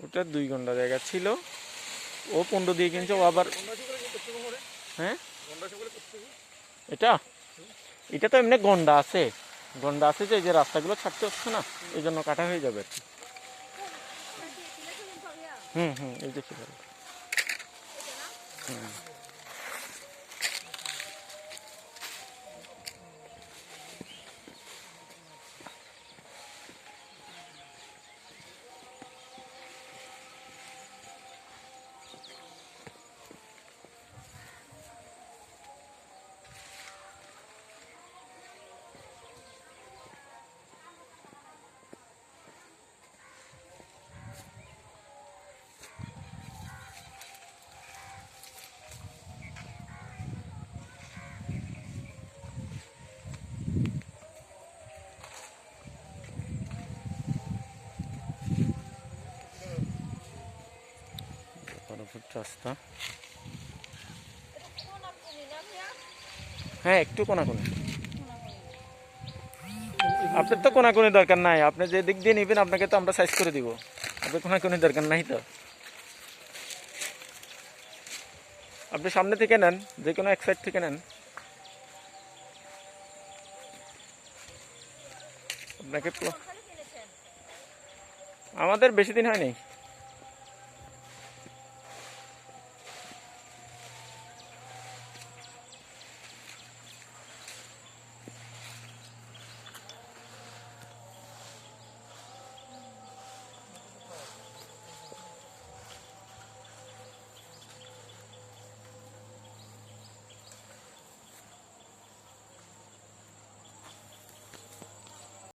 ওটা 2 ঘন্টা জায়গা ছিল, ও 15 দিয়ে কিনছে, ও আবার হ্যাঁ এটা এটা তো এমনি গন্ডা আছে, গন্ডা আছে যে এই যে রাস্তাগুলো ছাড়তে হচ্ছে না, এই জন্য কাটা হয়ে যাবে আর কি। হুম এই যে ছিল। হুম রাস্তা, হ্যাঁ একটু কোনাকুনি। আপনার তো কোনাকুনি দরকার নাই, আপনি যে দিক দিয়ে নেবেন আপনাকে তো আমরা সাইজ করে দিব, আপনার কোনাকুনি দরকার নাই তো। আপনি সামনে থেকে নেন, যে কোনো এক সাইড থেকে নেন, আপনাকে আমাদের বেশি দিন হয়নি।